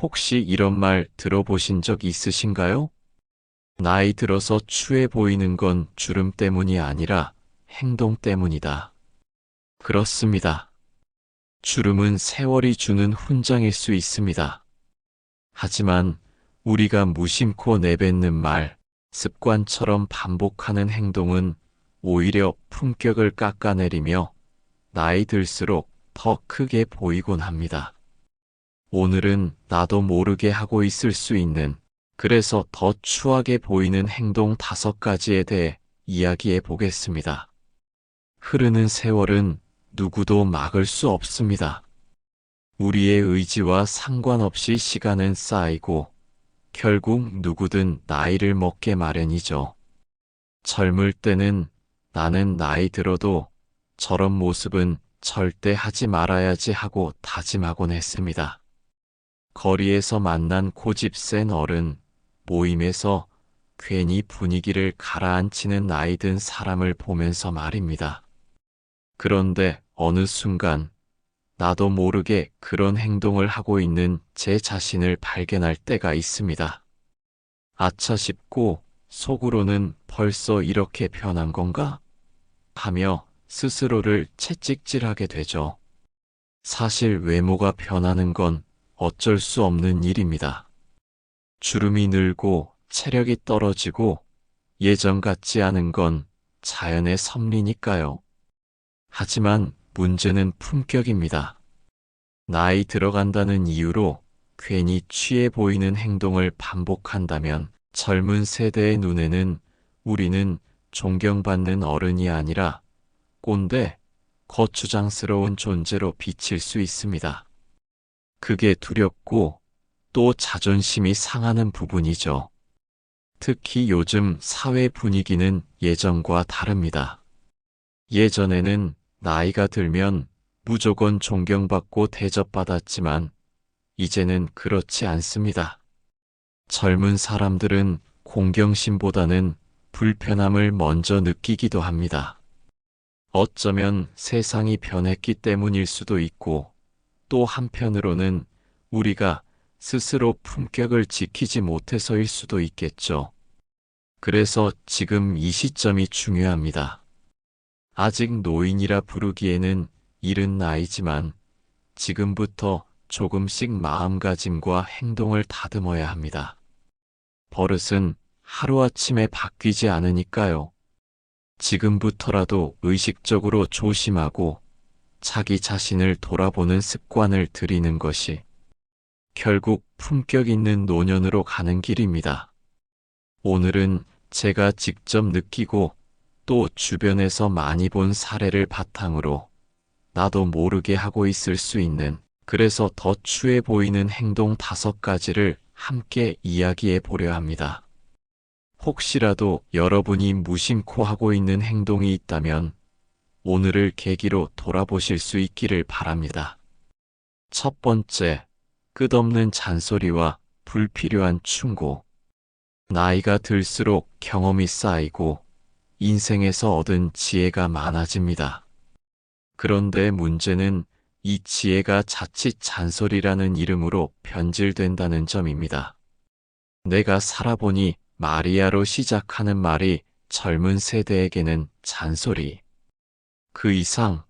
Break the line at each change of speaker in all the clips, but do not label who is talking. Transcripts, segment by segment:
혹시 이런 말 들어보신 적 있으신가요? 나이 들어서 추해 보이는 건 주름 때문이 아니라 행동 때문이다. 그렇습니다. 주름은 세월이 주는 훈장일 수 있습니다. 하지만 우리가 무심코 내뱉는 말, 습관처럼 반복하는 행동은 오히려 품격을 깎아내리며 나이 들수록 더 크게 보이곤 합니다. 오늘은 나도 모르게 하고 있을 수 있는, 그래서 더 추하게 보이는 행동 5가지에 대해 이야기해 보겠습니다. 흐르는 세월은 누구도 막을 수 없습니다. 우리의 의지와 상관없이 시간은 쌓이고 결국 누구든 나이를 먹게 마련이죠. 젊을 때는 나는 나이 들어도 저런 모습은 절대 하지 말아야지 하고 다짐하곤 했습니다. 거리에서 만난 고집 센 어른, 모임에서 괜히 분위기를 가라앉히는 나이 든 사람을 보면서 말입니다. 그런데 어느 순간 나도 모르게 그런 행동을 하고 있는 제 자신을 발견할 때가 있습니다. 아차 싶고 속으로는 벌써 이렇게 변한 건가? 하며 스스로를 채찍질하게 되죠. 사실 외모가 변하는 건 어쩔 수 없는 일입니다. 주름이 늘고 체력이 떨어지고 예전 같지 않은 건 자연의 섭리니까요. 하지만 문제는 품격입니다. 나이 들어간다는 이유로 괜히 취해 보이는 행동을 반복한다면 젊은 세대의 눈에는 우리는 존경받는 어른이 아니라 꼰대, 거추장스러운 존재로 비칠 수 있습니다. 그게 두렵고 또 자존심이 상하는 부분이죠. 특히 요즘 사회 분위기는 예전과 다릅니다. 예전에는 나이가 들면 무조건 존경받고 대접받았지만 이제는 그렇지 않습니다. 젊은 사람들은 공경심보다는 불편함을 먼저 느끼기도 합니다. 어쩌면 세상이 변했기 때문일 수도 있고 또 한편으로는 우리가 스스로 품격을 지키지 못해서일 수도 있겠죠. 그래서 지금 이 시점이 중요합니다. 아직 노인이라 부르기에는 이른 나이지만 지금부터 조금씩 마음가짐과 행동을 다듬어야 합니다. 버릇은 하루아침에 바뀌지 않으니까요. 지금부터라도 의식적으로 조심하고 자기 자신을 돌아보는 습관을 들이는 것이 결국 품격 있는 노년으로 가는 길입니다. 오늘은 제가 직접 느끼고 또 주변에서 많이 본 사례를 바탕으로 나도 모르게 하고 있을 수 있는, 그래서 더 추해 보이는 행동 5가지를 함께 이야기해 보려 합니다. 혹시라도 여러분이 무심코 하고 있는 행동이 있다면 오늘을 계기로 돌아보실 수 있기를 바랍니다. 첫 번째, 끝없는 잔소리와 불필요한 충고. 나이가 들수록 경험이 쌓이고 인생에서 얻은 지혜가 많아집니다. 그런데 문제는 이 지혜가 자칫 잔소리라는 이름으로 변질된다는 점입니다. 내가 살아보니 마리아로 시작하는 말이 젊은 세대에게는 잔소리, 그 이상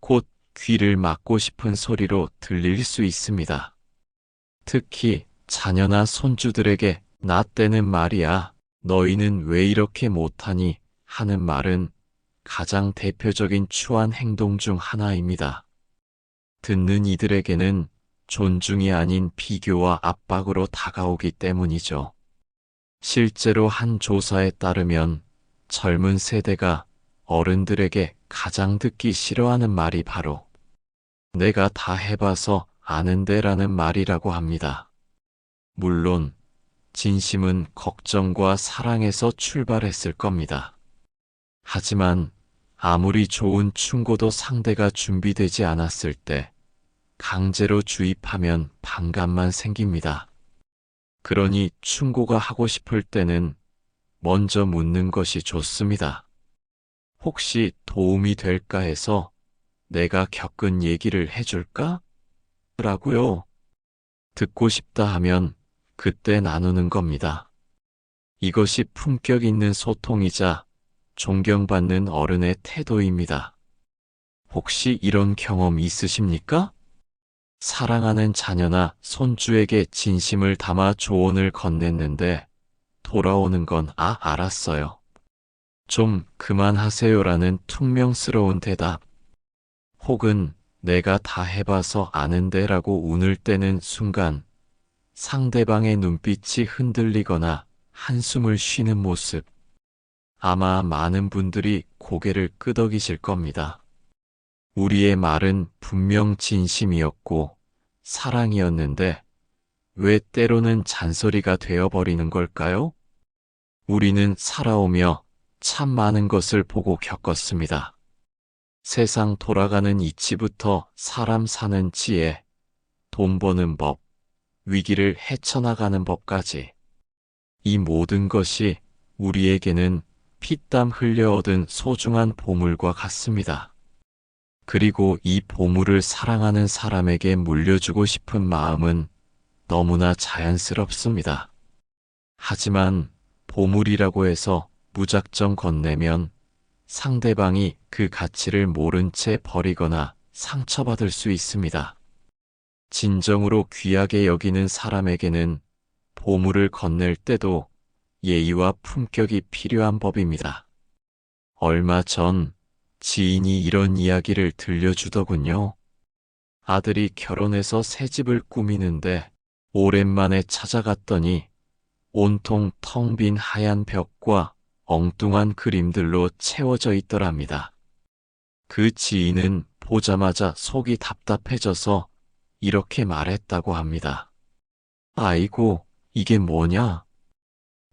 곧 귀를 막고 싶은 소리로 들릴 수 있습니다. 특히 자녀나 손주들에게 나 때는 말이야, 너희는 왜 이렇게 못하니 하는 말은 가장 대표적인 추한 행동 중 하나입니다. 듣는 이들에게는 존중이 아닌 비교와 압박으로 다가오기 때문이죠. 실제로 한 조사에 따르면 젊은 세대가 어른들에게 가장 듣기 싫어하는 말이 바로 내가 다 해봐서 아는데라는 말이라고 합니다. 물론 진심은 걱정과 사랑에서 출발했을 겁니다. 하지만 아무리 좋은 충고도 상대가 준비되지 않았을 때 강제로 주입하면 반감만 생깁니다. 그러니 충고가 하고 싶을 때는 먼저 묻는 것이 좋습니다. 혹시 도움이 될까 해서 내가 겪은 얘기를 해줄까? 라고요. 듣고 싶다 하면 그때 나누는 겁니다. 이것이 품격 있는 소통이자 존경받는 어른의 태도입니다. 혹시 이런 경험 있으십니까? 사랑하는 자녀나 손주에게 진심을 담아 조언을 건넸는데 돌아오는 건 알았어요. 좀 그만하세요라는 퉁명스러운 대답. 혹은 내가 다 해봐서 아는데라고 운을 떼는 순간 상대방의 눈빛이 흔들리거나 한숨을 쉬는 모습. 아마 많은 분들이 고개를 끄덕이실 겁니다. 우리의 말은 분명 진심이었고 사랑이었는데 왜 때로는 잔소리가 되어버리는 걸까요? 우리는 살아오며 참 많은 것을 보고 겪었습니다. 세상 돌아가는 이치부터 사람 사는 지혜, 돈 버는 법, 위기를 헤쳐나가는 법까지. 이 모든 것이 우리에게는 피땀 흘려 얻은 소중한 보물과 같습니다. 그리고 이 보물을 사랑하는 사람에게 물려주고 싶은 마음은 너무나 자연스럽습니다. 하지만 보물이라고 해서 무작정 건네면 상대방이 그 가치를 모른 채 버리거나 상처받을 수 있습니다. 진정으로 귀하게 여기는 사람에게는 보물을 건넬 때도 예의와 품격이 필요한 법입니다. 얼마 전 지인이 이런 이야기를 들려주더군요. 아들이 결혼해서 새 집을 꾸미는데 오랜만에 찾아갔더니 온통 텅 빈 하얀 벽과 엉뚱한 그림들로 채워져 있더랍니다. 그 지인은 보자마자 속이 답답해져서 이렇게 말했다고 합니다. 아이고, 이게 뭐냐?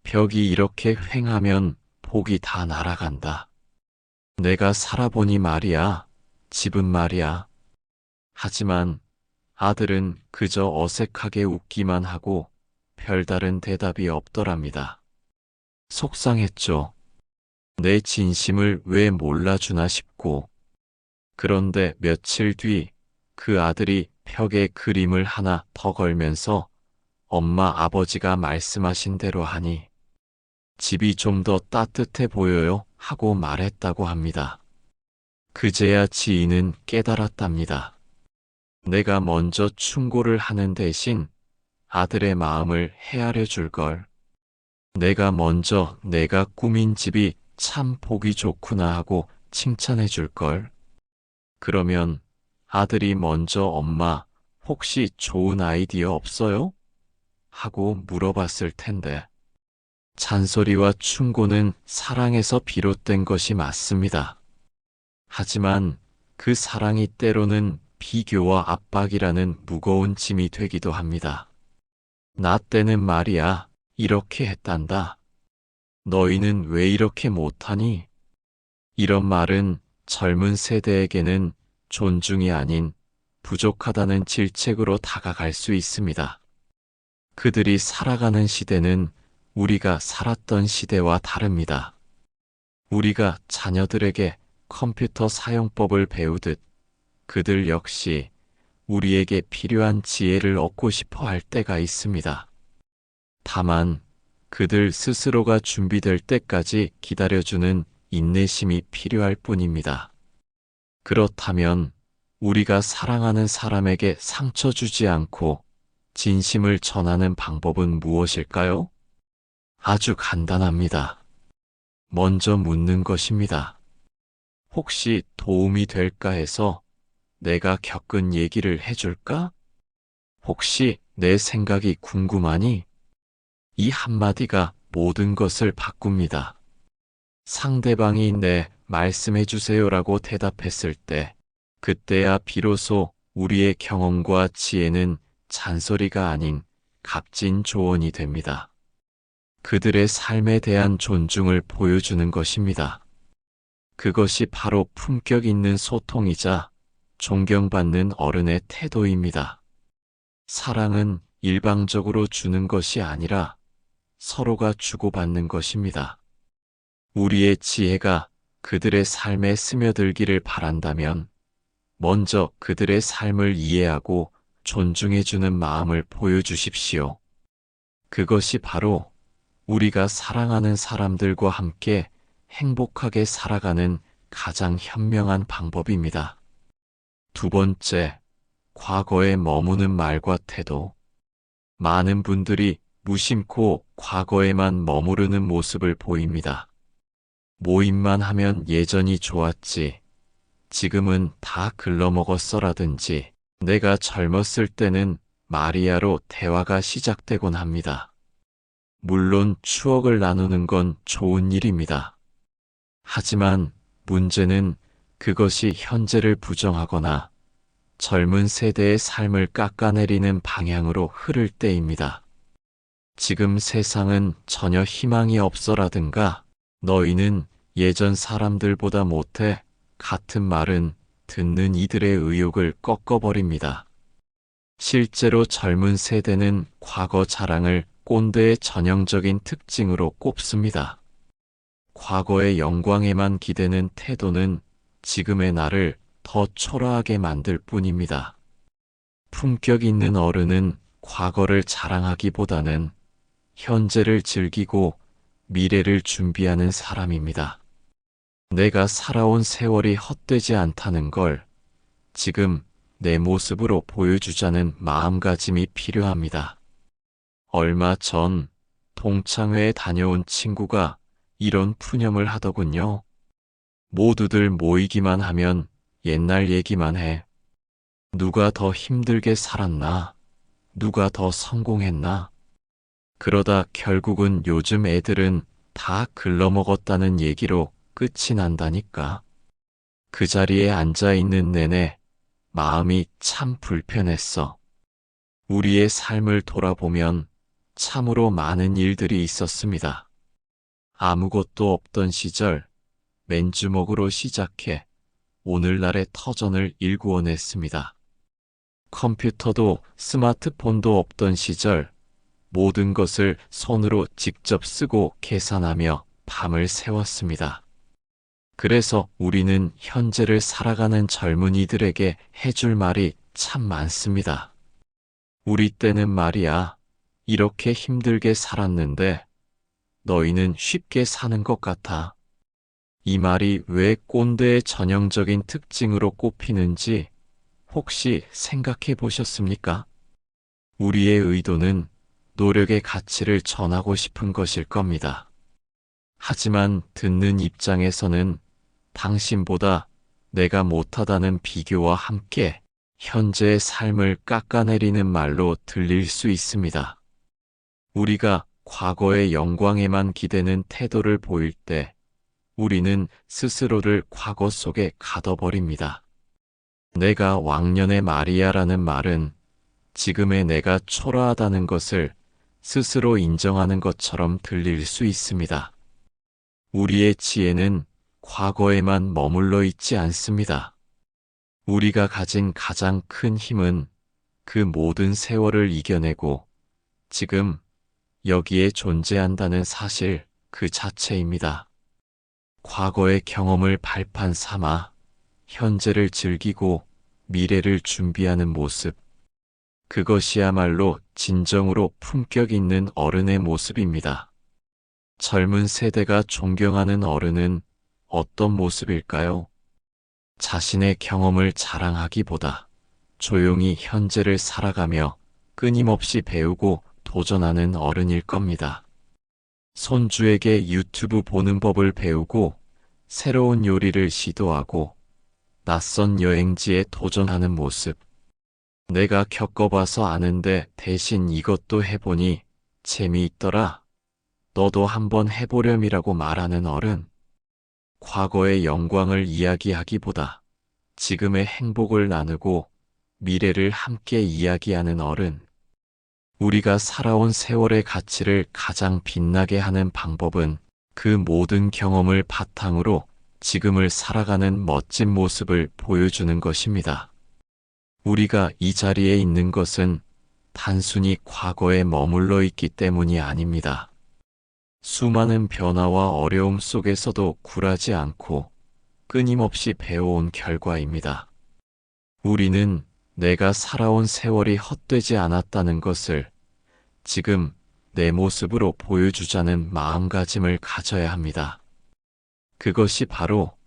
벽이 이렇게 휑하면 복이 다 날아간다. 내가 살아보니 말이야, 집은 말이야. 하지만 아들은 그저 어색하게 웃기만 하고 별다른 대답이 없더랍니다. 속상했죠. 내 진심을 왜 몰라주나 싶고. 그런데 며칠 뒤 그 아들이 벽에 그림을 하나 더 걸면서 엄마 아버지가 말씀하신 대로 하니 집이 좀 더 따뜻해 보여요 하고 말했다고 합니다. 그제야 지인은 깨달았답니다. 내가 먼저 충고를 하는 대신 아들의 마음을 헤아려 줄 걸. 내가 먼저 내가 꾸민 집이 참 보기 좋구나 하고 칭찬해 줄 걸. 그러면 아들이 먼저 엄마, 혹시 좋은 아이디어 없어요? 하고 물어봤을 텐데. 잔소리와 충고는 사랑에서 비롯된 것이 맞습니다. 하지만 그 사랑이 때로는 비교와 압박이라는 무거운 짐이 되기도 합니다. 나 때는 말이야, 이렇게 했단다. 너희는 왜 이렇게 못하니? 이런 말은 젊은 세대에게는 존중이 아닌 부족하다는 질책으로 다가갈 수 있습니다. 그들이 살아가는 시대는 우리가 살았던 시대와 다릅니다. 우리가 자녀들에게 컴퓨터 사용법을 배우듯 그들 역시 우리에게 필요한 지혜를 얻고 싶어 할 때가 있습니다. 다만 그들 스스로가 준비될 때까지 기다려주는 인내심이 필요할 뿐입니다. 그렇다면 우리가 사랑하는 사람에게 상처 주지 않고 진심을 전하는 방법은 무엇일까요? 아주 간단합니다. 먼저 묻는 것입니다. 혹시 도움이 될까 해서 내가 겪은 얘기를 해줄까? 혹시 내 생각이 궁금하니? 이 한마디가 모든 것을 바꿉니다. 상대방이 네, 말씀해 주세요라고 대답했을 때, 그때야 비로소 우리의 경험과 지혜는 잔소리가 아닌 값진 조언이 됩니다. 그들의 삶에 대한 존중을 보여주는 것입니다. 그것이 바로 품격 있는 소통이자 존경받는 어른의 태도입니다. 사랑은 일방적으로 주는 것이 아니라 서로가 주고받는 것입니다. 우리의 지혜가 그들의 삶에 스며들기를 바란다면 먼저 그들의 삶을 이해하고 존중해주는 마음을 보여주십시오. 그것이 바로 우리가 사랑하는 사람들과 함께 행복하게 살아가는 가장 현명한 방법입니다. 두 번째, 과거에 머무는 말과 태도. 많은 분들이 무심코 과거에만 머무르는 모습을 보입니다. 모임만 하면 예전이 좋았지, 지금은 다 글러먹었어라든지, 내가 젊었을 때는 마리아로 대화가 시작되곤 합니다. 물론 추억을 나누는 건 좋은 일입니다. 하지만 문제는 그것이 현재를 부정하거나 젊은 세대의 삶을 깎아내리는 방향으로 흐를 때입니다. 지금 세상은 전혀 희망이 없어라든가 너희는 예전 사람들보다 못해 같은 말은 듣는 이들의 의욕을 꺾어버립니다. 실제로 젊은 세대는 과거 자랑을 꼰대의 전형적인 특징으로 꼽습니다. 과거의 영광에만 기대는 태도는 지금의 나를 더 초라하게 만들 뿐입니다. 품격 있는 어른은 과거를 자랑하기보다는 현재를 즐기고 미래를 준비하는 사람입니다. 내가 살아온 세월이 헛되지 않다는 걸 지금 내 모습으로 보여주자는 마음가짐이 필요합니다. 얼마 전 동창회에 다녀온 친구가 이런 푸념을 하더군요. 모두들 모이기만 하면 옛날 얘기만 해. 누가 더 힘들게 살았나? 누가 더 성공했나? 그러다 결국은 요즘 애들은 다 글러먹었다는 얘기로 끝이 난다니까. 그 자리에 앉아 있는 내내 마음이 참 불편했어. 우리의 삶을 돌아보면 참으로 많은 일들이 있었습니다. 아무것도 없던 시절 맨주먹으로 시작해 오늘날의 터전을 일구어냈습니다. 컴퓨터도 스마트폰도 없던 시절 모든 것을 손으로 직접 쓰고 계산하며 밤을 새웠습니다. 그래서 우리는 현재를 살아가는 젊은이들에게 해줄 말이 참 많습니다. 우리 때는 말이야, 이렇게 힘들게 살았는데 너희는 쉽게 사는 것 같아. 이 말이 왜 꼰대의 전형적인 특징으로 꼽히는지 혹시 생각해 보셨습니까? 우리의 의도는 노력의 가치를 전하고 싶은 것일 겁니다. 하지만 듣는 입장에서는 당신보다 내가 못하다는 비교와 함께 현재의 삶을 깎아내리는 말로 들릴 수 있습니다. 우리가 과거의 영광에만 기대는 태도를 보일 때 우리는 스스로를 과거 속에 가둬버립니다. 내가 왕년의 마리아라는 말은 지금의 내가 초라하다는 것을 스스로 인정하는 것처럼 들릴 수 있습니다. 우리의 지혜는 과거에만 머물러 있지 않습니다. 우리가 가진 가장 큰 힘은 그 모든 세월을 이겨내고 지금 여기에 존재한다는 사실 그 자체입니다. 과거의 경험을 발판 삼아 현재를 즐기고 미래를 준비하는 모습, 그것이야말로 진정으로 품격 있는 어른의 모습입니다. 젊은 세대가 존경하는 어른은 어떤 모습일까요? 자신의 경험을 자랑하기보다 조용히 현재를 살아가며 끊임없이 배우고 도전하는 어른일 겁니다. 손주에게 유튜브 보는 법을 배우고 새로운 요리를 시도하고 낯선 여행지에 도전하는 모습. 내가 겪어봐서 아는데 대신 이것도 해보니 재미있더라. 너도 한번 해보렴이라고 말하는 어른. 과거의 영광을 이야기하기보다 지금의 행복을 나누고 미래를 함께 이야기하는 어른. 우리가 살아온 세월의 가치를 가장 빛나게 하는 방법은 그 모든 경험을 바탕으로 지금을 살아가는 멋진 모습을 보여주는 것입니다. 우리가 이 자리에 있는 것은 단순히 과거에 머물러 있기 때문이 아닙니다. 수많은 변화와 어려움 속에서도 굴하지 않고 끊임없이 배워온 결과입니다. 우리는 내가 살아온 세월이 헛되지 않았다는 것을 지금 내 모습으로 보여주자는 마음가짐을 가져야 합니다. 그것이 바로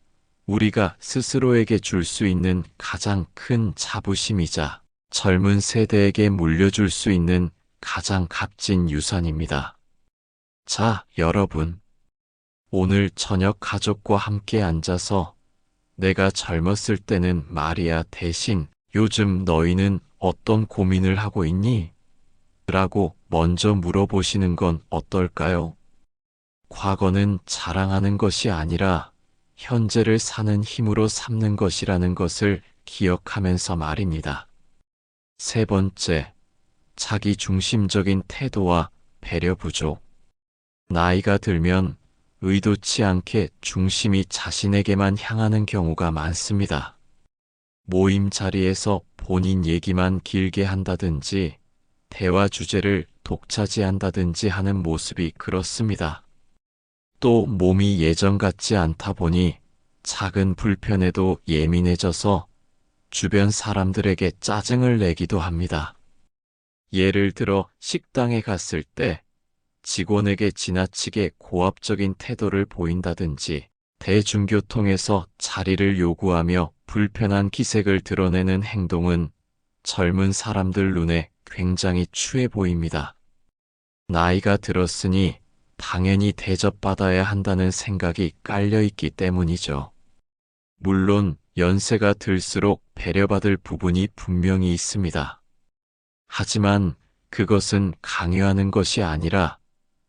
우리가 스스로에게 줄 수 있는 가장 큰 자부심이자 젊은 세대에게 물려줄 수 있는 가장 값진 유산입니다. 자, 여러분. 오늘 저녁 가족과 함께 앉아서 내가 젊었을 때는 말이야 대신 요즘 너희는 어떤 고민을 하고 있니? 라고 먼저 물어보시는 건 어떨까요? 과거는 자랑하는 것이 아니라 현재를 사는 힘으로 삼는 것이라는 것을 기억하면서 말입니다. 세 번째, 자기 중심적인 태도와 배려 부족. 나이가 들면 의도치 않게 중심이 자신에게만 향하는 경우가 많습니다. 모임 자리에서 본인 얘기만 길게 한다든지 대화 주제를 독차지한다든지 하는 모습이 그렇습니다. 또 몸이 예전 같지 않다 보니 작은 불편에도 예민해져서 주변 사람들에게 짜증을 내기도 합니다. 예를 들어 식당에 갔을 때 직원에게 지나치게 고압적인 태도를 보인다든지 대중교통에서 자리를 요구하며 불편한 기색을 드러내는 행동은 젊은 사람들 눈에 굉장히 추해 보입니다. 나이가 들었으니 당연히 대접받아야 한다는 생각이 깔려있기 때문이죠. 물론 연세가 들수록 배려받을 부분이 분명히 있습니다. 하지만 그것은 강요하는 것이 아니라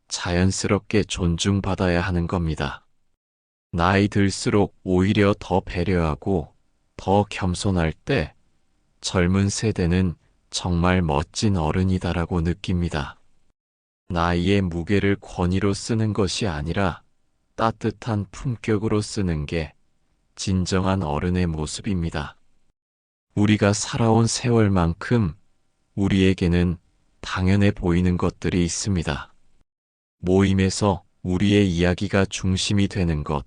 자연스럽게 존중받아야 하는 겁니다. 나이 들수록 오히려 더 배려하고 더 겸손할 때 젊은 세대는 정말 멋진 어른이다라고 느낍니다. 나이의 무게를 권위로 쓰는 것이 아니라 따뜻한 품격으로 쓰는 게 진정한 어른의 모습입니다. 우리가 살아온 세월만큼 우리에게는 당연해 보이는 것들이 있습니다. 모임에서 우리의 이야기가 중심이 되는 것,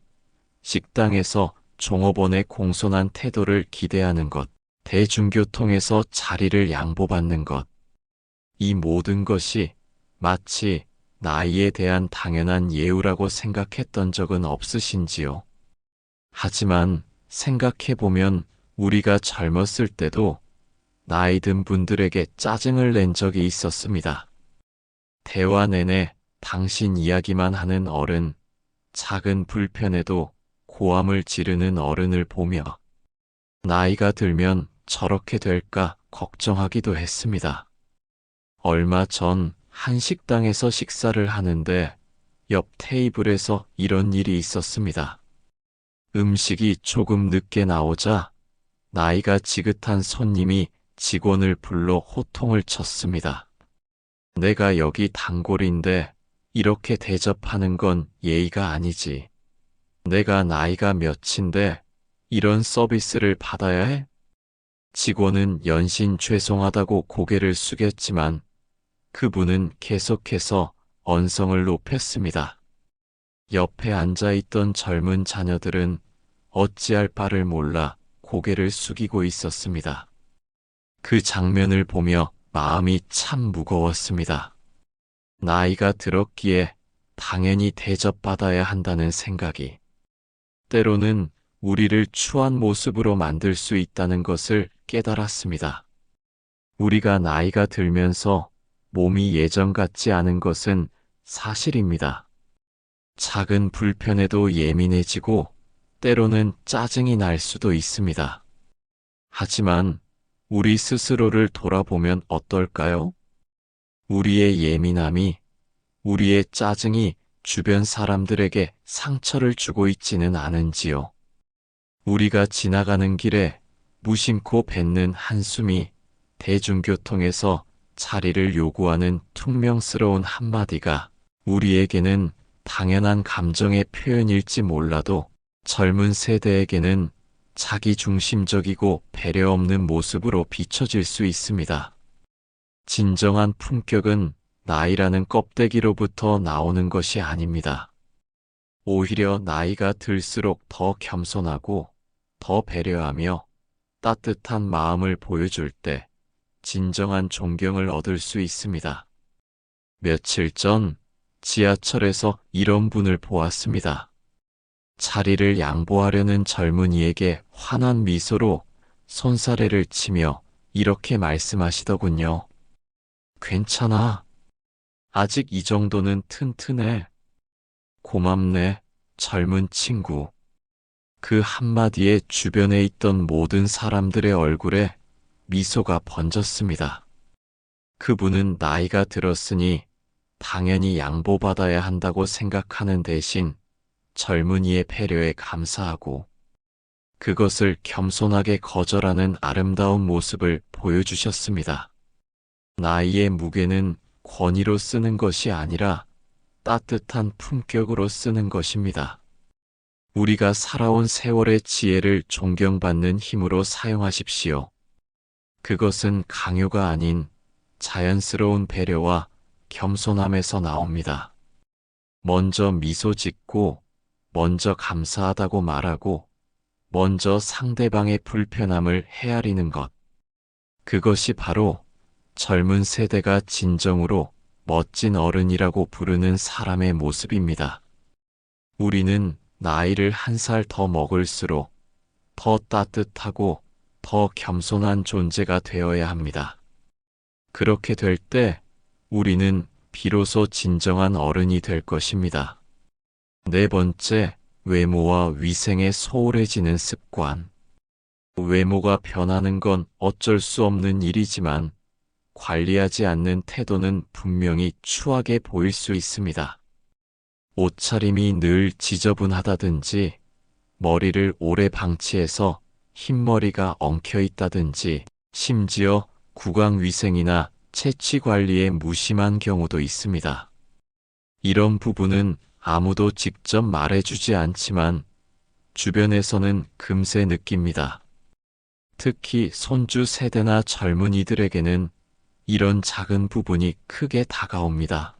식당에서 종업원의 공손한 태도를 기대하는 것, 대중교통에서 자리를 양보받는 것. 이 모든 것이 마치 나이에 대한 당연한 예우라고 생각했던 적은 없으신지요? 하지만 생각해보면 우리가 젊었을 때도 나이 든 분들에게 짜증을 낸 적이 있었습니다. 대화 내내 당신 이야기만 하는 어른, 작은 불편에도 고함을 지르는 어른을 보며 나이가 들면 저렇게 될까 걱정하기도 했습니다. 얼마 전 한 식당에서 식사를 하는데 옆 테이블에서 이런 일이 있었습니다. 음식이 조금 늦게 나오자 나이가 지긋한 손님이 직원을 불러 호통을 쳤습니다. 내가 여기 단골인데 이렇게 대접하는 건 예의가 아니지. 내가 나이가 몇인데 이런 서비스를 받아야 해? 직원은 연신 죄송하다고 고개를 숙였지만 그분은 계속해서 언성을 높였습니다. 옆에 앉아있던 젊은 자녀들은 어찌할 바를 몰라 고개를 숙이고 있었습니다. 그 장면을 보며 마음이 참 무거웠습니다. 나이가 들었기에 당연히 대접받아야 한다는 생각이 때로는 우리를 추한 모습으로 만들 수 있다는 것을 깨달았습니다. 우리가 나이가 들면서 몸이 예전 같지 않은 것은 사실입니다. 작은 불편에도 예민해지고 때로는 짜증이 날 수도 있습니다. 하지만 우리 스스로를 돌아보면 어떨까요? 우리의 예민함이, 우리의 짜증이 주변 사람들에게 상처를 주고 있지는 않은지요. 우리가 지나가는 길에 무심코 뱉는 한숨이 대중교통에서 자리를 요구하는 퉁명스러운 한마디가 우리에게는 당연한 감정의 표현일지 몰라도 젊은 세대에게는 자기중심적이고 배려 없는 모습으로 비춰질 수 있습니다. 진정한 품격은 나이라는 껍데기로부터 나오는 것이 아닙니다. 오히려 나이가 들수록 더 겸손하고 더 배려하며 따뜻한 마음을 보여줄 때 진정한 존경을 얻을 수 있습니다. 며칠 전 지하철에서 이런 분을 보았습니다. 자리를 양보하려는 젊은이에게 환한 미소로 손사래를 치며 이렇게 말씀하시더군요. 괜찮아. 아직 이 정도는 튼튼해. 고맙네, 젊은 친구. 그 한마디에 주변에 있던 모든 사람들의 얼굴에 미소가 번졌습니다. 그분은 나이가 들었으니 당연히 양보받아야 한다고 생각하는 대신 젊은이의 배려에 감사하고 그것을 겸손하게 거절하는 아름다운 모습을 보여주셨습니다. 나이의 무게는 권위로 쓰는 것이 아니라 따뜻한 품격으로 쓰는 것입니다. 우리가 살아온 세월의 지혜를 존경받는 힘으로 사용하십시오. 그것은 강요가 아닌 자연스러운 배려와 겸손함에서 나옵니다. 먼저 미소 짓고, 먼저 감사하다고 말하고, 먼저 상대방의 불편함을 헤아리는 것. 그것이 바로 젊은 세대가 진정으로 멋진 어른이라고 부르는 사람의 모습입니다. 우리는 나이를 한 살 더 먹을수록 더 따뜻하고 더 겸손한 존재가 되어야 합니다. 그렇게 될 때 우리는 비로소 진정한 어른이 될 것입니다. 네 번째, 외모와 위생에 소홀해지는 습관. 외모가 변하는 건 어쩔 수 없는 일이지만 관리하지 않는 태도는 분명히 추하게 보일 수 있습니다. 옷차림이 늘 지저분하다든지, 머리를 오래 방치해서 흰머리가 엉켜 있다든지, 심지어 구강위생이나 채취 관리에 무심한 경우도 있습니다. 이런 부분은 아무도 직접 말해주지 않지만 주변에서는 금세 느낍니다. 특히 손주 세대나 젊은이들에게는 이런 작은 부분이 크게 다가옵니다.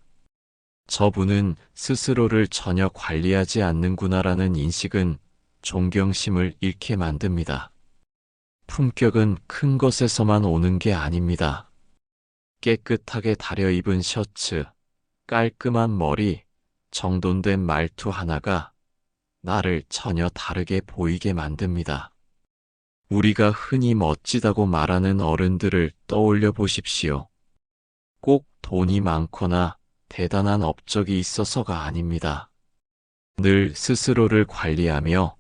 저분은 스스로를 전혀 관리하지 않는구나라는 인식은 존경심을 잃게 만듭니다. 품격은 큰 것에서만 오는 게 아닙니다. 깨끗하게 다려 입은 셔츠, 깔끔한 머리, 정돈된 말투 하나가 나를 전혀 다르게 보이게 만듭니다. 우리가 흔히 멋지다고 말하는 어른들을 떠올려 보십시오. 꼭 돈이 많거나 대단한 업적이 있어서가 아닙니다. 늘 스스로를 관리하며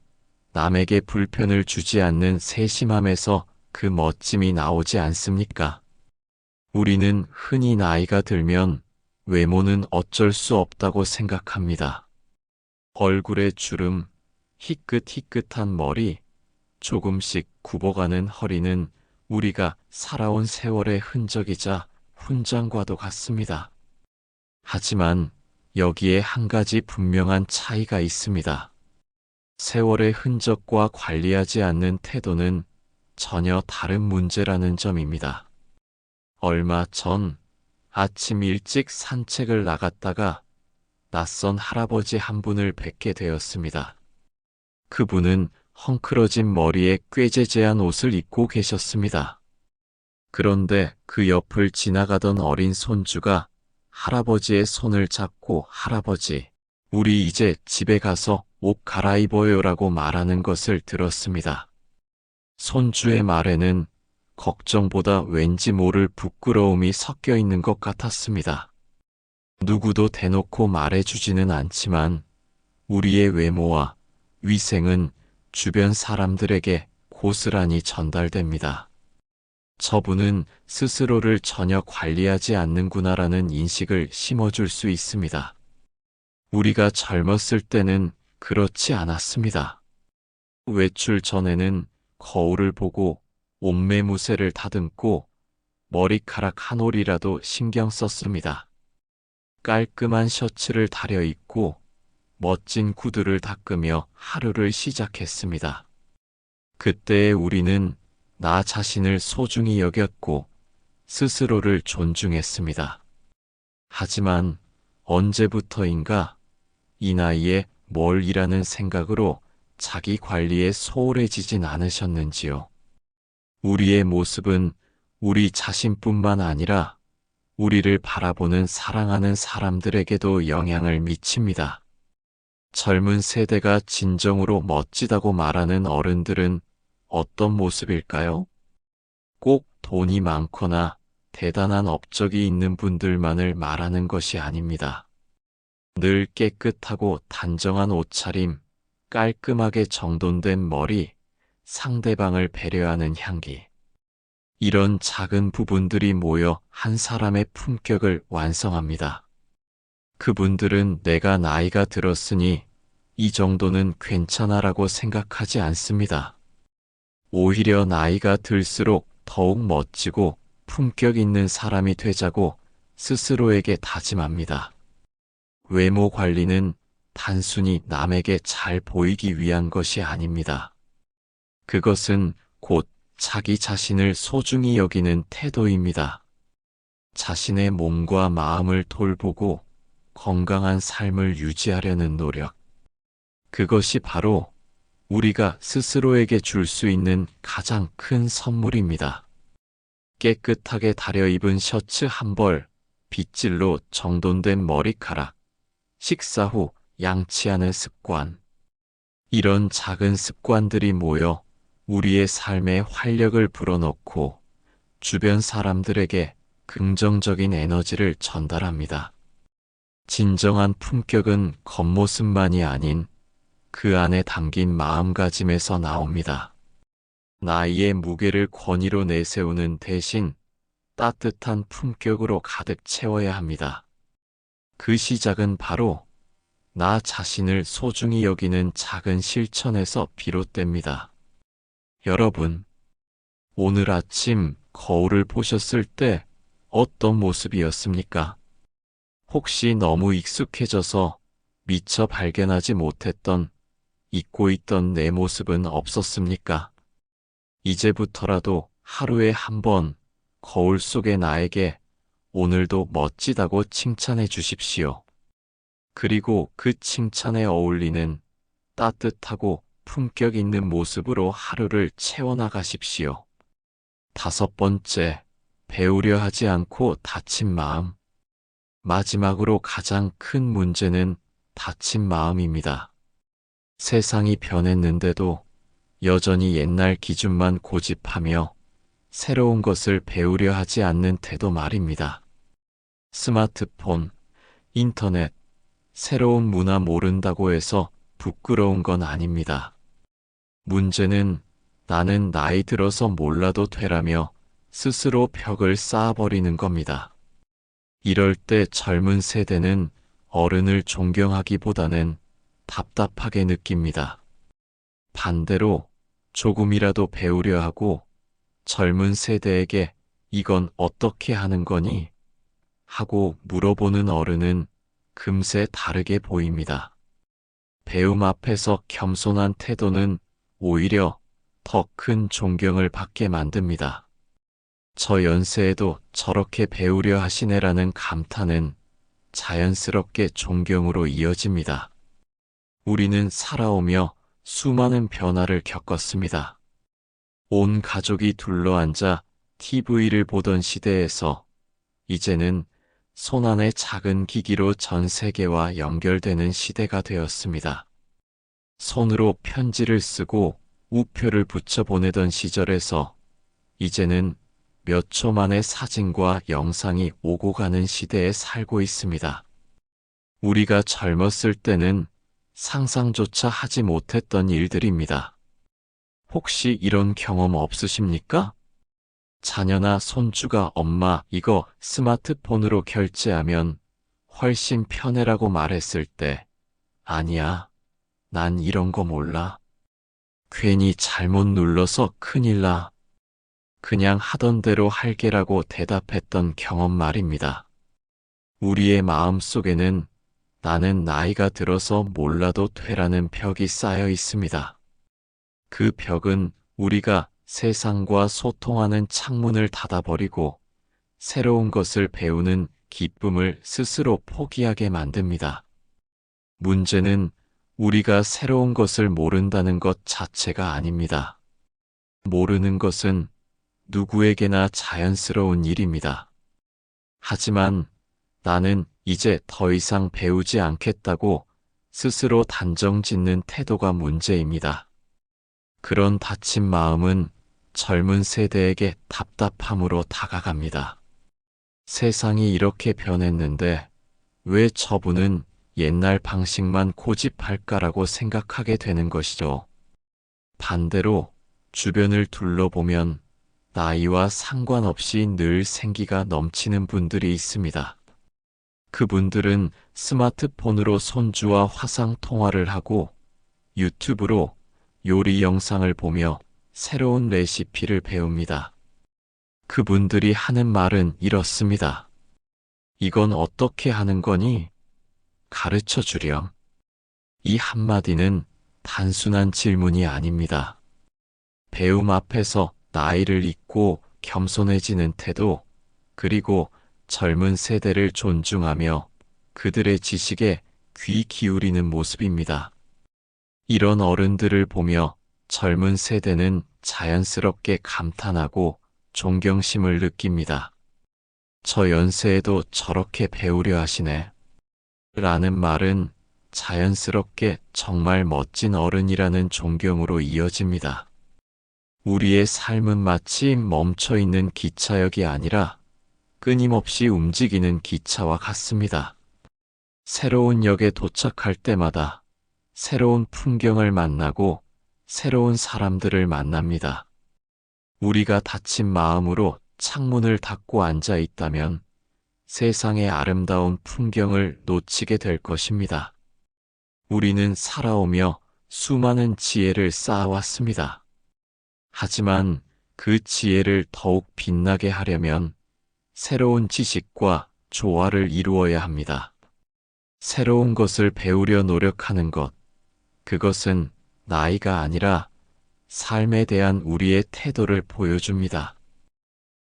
남에게 불편을 주지 않는 세심함에서 그 멋짐이 나오지 않습니까? 우리는 흔히 나이가 들면 외모는 어쩔 수 없다고 생각합니다. 얼굴의 주름, 희끗희끗한 머리, 조금씩 굽어가는 허리는 우리가 살아온 세월의 흔적이자 훈장과도 같습니다. 하지만 여기에 한 가지 분명한 차이가 있습니다. 세월의 흔적과 관리하지 않는 태도는 전혀 다른 문제라는 점입니다. 얼마 전 아침 일찍 산책을 나갔다가 낯선 할아버지 한 분을 뵙게 되었습니다. 그분은 헝클어진 머리에 꾀재재한 옷을 입고 계셨습니다. 그런데 그 옆을 지나가던 어린 손주가 할아버지의 손을 잡고 할아버지, 우리 이제 집에 가서 옷 갈아입어요라고 말하는 것을 들었습니다. 손주의 말에는 걱정보다 왠지 모를 부끄러움이 섞여 있는 것 같았습니다. 누구도 대놓고 말해주지는 않지만 우리의 외모와 위생은 주변 사람들에게 고스란히 전달됩니다. 저분은 스스로를 전혀 관리하지 않는구나라는 인식을 심어줄 수 있습니다. 우리가 젊었을 때는 그렇지 않았습니다. 외출 전에는 거울을 보고 옷매무새를 다듬고 머리카락 한 올이라도 신경 썼습니다. 깔끔한 셔츠를 다려 입고 멋진 구두를 닦으며 하루를 시작했습니다. 그때의 우리는 나 자신을 소중히 여겼고 스스로를 존중했습니다. 하지만 언제부터인가 이 나이에 뭘 이라는 생각으로 자기 관리에 소홀해지진 않으셨는지요. 우리의 모습은 우리 자신뿐만 아니라 우리를 바라보는 사랑하는 사람들에게도 영향을 미칩니다. 젊은 세대가 진정으로 멋지다고 말하는 어른들은 어떤 모습일까요? 꼭 돈이 많거나 대단한 업적이 있는 분들만을 말하는 것이 아닙니다. 늘 깨끗하고 단정한 옷차림, 깔끔하게 정돈된 머리, 상대방을 배려하는 향기. 이런 작은 부분들이 모여 한 사람의 품격을 완성합니다. 그분들은 내가 나이가 들었으니 이 정도는 괜찮아라고 생각하지 않습니다. 오히려 나이가 들수록 더욱 멋지고 품격 있는 사람이 되자고 스스로에게 다짐합니다. 외모 관리는 단순히 남에게 잘 보이기 위한 것이 아닙니다. 그것은 곧 자기 자신을 소중히 여기는 태도입니다. 자신의 몸과 마음을 돌보고 건강한 삶을 유지하려는 노력. 그것이 바로 우리가 스스로에게 줄 수 있는 가장 큰 선물입니다. 깨끗하게 다려 입은 셔츠 한 벌, 빗질로 정돈된 머리카락, 식사 후 양치하는 습관. 이런 작은 습관들이 모여 우리의 삶에 활력을 불어넣고 주변 사람들에게 긍정적인 에너지를 전달합니다. 진정한 품격은 겉모습만이 아닌 그 안에 담긴 마음가짐에서 나옵니다. 나이의 무게를 권위로 내세우는 대신 따뜻한 품격으로 가득 채워야 합니다. 그 시작은 바로 나 자신을 소중히 여기는 작은 실천에서 비롯됩니다. 여러분, 오늘 아침 거울을 보셨을 때 어떤 모습이었습니까? 혹시 너무 익숙해져서 미처 발견하지 못했던 잊고 있던 내 모습은 없었습니까? 이제부터라도 하루에 한 번 거울 속의 나에게 오늘도 멋지다고 칭찬해 주십시오. 그리고 그 칭찬에 어울리는 따뜻하고 품격 있는 모습으로 하루를 채워나가십시오. 5번째, 배우려 하지 않고 다친 마음. 마지막으로 가장 큰 문제는 다친 마음입니다. 세상이 변했는데도 여전히 옛날 기준만 고집하며 새로운 것을 배우려 하지 않는 태도 말입니다. 스마트폰, 인터넷, 새로운 문화 모른다고 해서 부끄러운 건 아닙니다. 문제는 나는 나이 들어서 몰라도 되라며 스스로 벽을 쌓아버리는 겁니다. 이럴 때 젊은 세대는 어른을 존경하기보다는 답답하게 느낍니다. 반대로 조금이라도 배우려 하고 젊은 세대에게 이건 어떻게 하는 거니? 하고 물어보는 어른은 금세 다르게 보입니다. 배움 앞에서 겸손한 태도는 오히려 더 큰 존경을 받게 만듭니다. 저 연세에도 저렇게 배우려 하시네라는 감탄은 자연스럽게 존경으로 이어집니다. 우리는 살아오며 수많은 변화를 겪었습니다. 온 가족이 둘러앉아 TV를 보던 시대에서 이제는 손안의 작은 기기로 전 세계와 연결되는 시대가 되었습니다. 손으로 편지를 쓰고 우표를 붙여 보내던 시절에서 이제는 몇 초 만에 사진과 영상이 오고 가는 시대에 살고 있습니다. 우리가 젊었을 때는 상상조차 하지 못했던 일들입니다. 혹시 이런 경험 없으십니까? 자녀나 손주가 엄마 이거 스마트폰으로 결제하면 훨씬 편해라고 말했을 때 아니야, 난 이런 거 몰라. 괜히 잘못 눌러서 큰일 나. 그냥 하던 대로 할게라고 대답했던 경험 말입니다. 우리의 마음 속에는 나는 나이가 들어서 몰라도 되라는 벽이 쌓여 있습니다. 그 벽은 우리가 세상과 소통하는 창문을 닫아버리고 새로운 것을 배우는 기쁨을 스스로 포기하게 만듭니다. 문제는 우리가 새로운 것을 모른다는 것 자체가 아닙니다. 모르는 것은 누구에게나 자연스러운 일입니다. 하지만 나는 이제 더 이상 배우지 않겠다고 스스로 단정 짓는 태도가 문제입니다. 그런 다친 마음은 젊은 세대에게 답답함으로 다가갑니다. 세상이 이렇게 변했는데 왜 저분은 옛날 방식만 고집할까라고 생각하게 되는 것이죠. 반대로 주변을 둘러보면 나이와 상관없이 늘 생기가 넘치는 분들이 있습니다. 그분들은 스마트폰으로 손주와 화상 통화를 하고 유튜브로 요리 영상을 보며 새로운 레시피를 배웁니다. 그분들이 하는 말은 이렇습니다. 이건 어떻게 하는 거니? 가르쳐 주렴. 이 한마디는 단순한 질문이 아닙니다. 배움 앞에서 나이를 잊고 겸손해지는 태도, 그리고 젊은 세대를 존중하며 그들의 지식에 귀 기울이는 모습입니다. 이런 어른들을 보며 젊은 세대는 자연스럽게 감탄하고 존경심을 느낍니다. 저 연세에도 저렇게 배우려 하시네. 라는 말은 자연스럽게 정말 멋진 어른이라는 존경으로 이어집니다. 우리의 삶은 마치 멈춰 있는 기차역이 아니라 끊임없이 움직이는 기차와 같습니다. 새로운 역에 도착할 때마다 새로운 풍경을 만나고 새로운 사람들을 만납니다. 우리가 다친 마음으로 창문을 닫고 앉아 있다면 세상의 아름다운 풍경을 놓치게 될 것입니다. 우리는 살아오며 수많은 지혜를 쌓아왔습니다. 하지만 그 지혜를 더욱 빛나게 하려면 새로운 지식과 조화를 이루어야 합니다. 새로운 것을 배우려 노력하는 것, 그것은 나이가 아니라 삶에 대한 우리의 태도를 보여줍니다.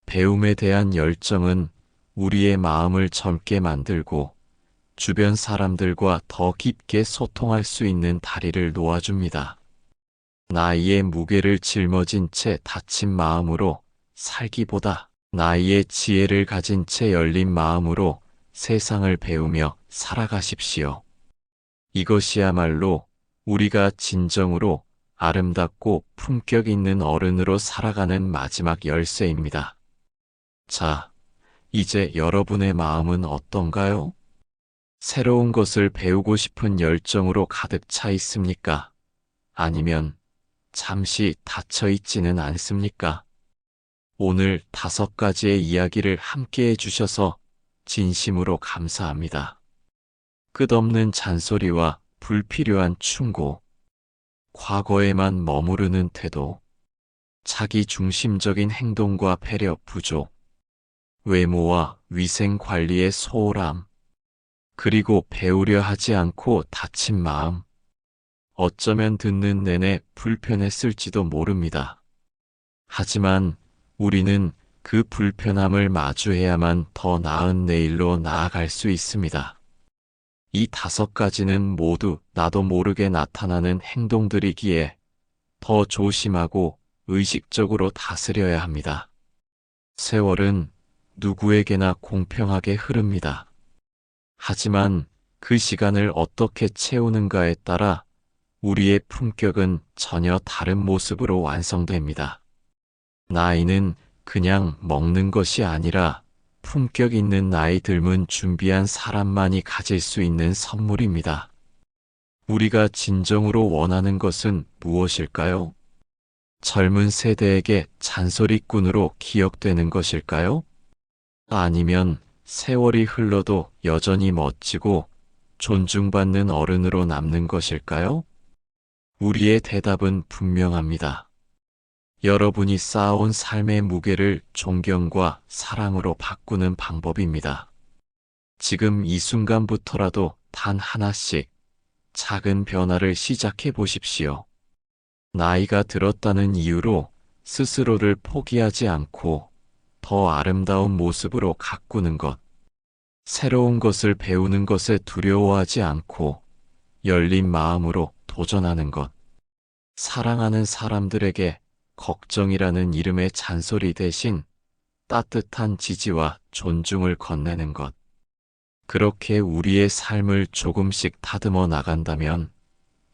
배움에 대한 열정은 우리의 마음을 젊게 만들고 주변 사람들과 더 깊게 소통할 수 있는 다리를 놓아줍니다. 나이의 무게를 짊어진 채 다친 마음으로 살기보다 나이의 지혜를 가진 채 열린 마음으로 세상을 배우며 살아가십시오. 이것이야말로 우리가 진정으로 아름답고 품격 있는 어른으로 살아가는 마지막 열쇠입니다. 자, 이제 여러분의 마음은 어떤가요? 새로운 것을 배우고 싶은 열정으로 가득 차 있습니까? 아니면 잠시 닫혀 있지는 않습니까? 오늘 5가지의 이야기를 함께 해주셔서 진심으로 감사합니다. 끝없는 잔소리와 불필요한 충고, 과거에만 머무르는 태도, 자기 중심적인 행동과 배려 부족, 외모와 위생 관리의 소홀함, 그리고 배우려 하지 않고 다친 마음, 어쩌면 듣는 내내 불편했을지도 모릅니다. 하지만 우리는 그 불편함을 마주해야만 더 나은 내일로 나아갈 수 있습니다. 이 5가지는 모두 나도 모르게 나타나는 행동들이기에 더 조심하고 의식적으로 다스려야 합니다. 세월은 누구에게나 공평하게 흐릅니다. 하지만 그 시간을 어떻게 채우는가에 따라 우리의 품격은 전혀 다른 모습으로 완성됩니다. 나이는 그냥 먹는 것이 아니라 품격 있는 나이 듦은 준비한 사람만이 가질 수 있는 선물입니다. 우리가 진정으로 원하는 것은 무엇일까요? 젊은 세대에게 잔소리꾼으로 기억되는 것일까요? 아니면 세월이 흘러도 여전히 멋지고 존중받는 어른으로 남는 것일까요? 우리의 대답은 분명합니다. 여러분이 쌓아온 삶의 무게를 존경과 사랑으로 바꾸는 방법입니다. 지금 이 순간부터라도 단 하나씩 작은 변화를 시작해 보십시오. 나이가 들었다는 이유로 스스로를 포기하지 않고 더 아름다운 모습으로 가꾸는 것, 새로운 것을 배우는 것에 두려워하지 않고 열린 마음으로 도전하는 것, 사랑하는 사람들에게 걱정이라는 이름의 잔소리 대신 따뜻한 지지와 존중을 건네는 것. 그렇게 우리의 삶을 조금씩 다듬어 나간다면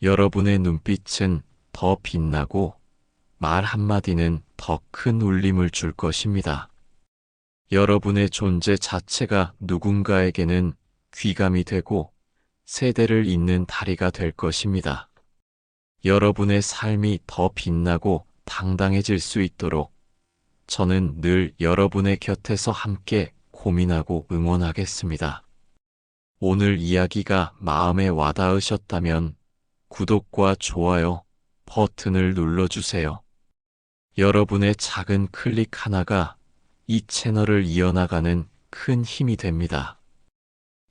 여러분의 눈빛은 더 빛나고 말 한마디는 더 큰 울림을 줄 것입니다. 여러분의 존재 자체가 누군가에게는 귀감이 되고 세대를 잇는 다리가 될 것입니다. 여러분의 삶이 더 빛나고 당당해질 수 있도록 저는 늘 여러분의 곁에서 함께 고민하고 응원하겠습니다. 오늘 이야기가 마음에 와닿으셨다면 구독과 좋아요 버튼을 눌러주세요. 여러분의 작은 클릭 하나가 이 채널을 이어나가는 큰 힘이 됩니다.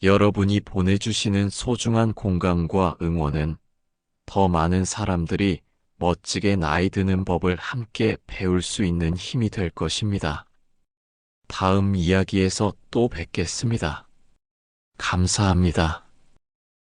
여러분이 보내주시는 소중한 공감과 응원은 더 많은 사람들이 멋지게 나이 드는 법을 함께 배울 수 있는 힘이 될 것입니다. 다음 이야기에서 또 뵙겠습니다. 감사합니다.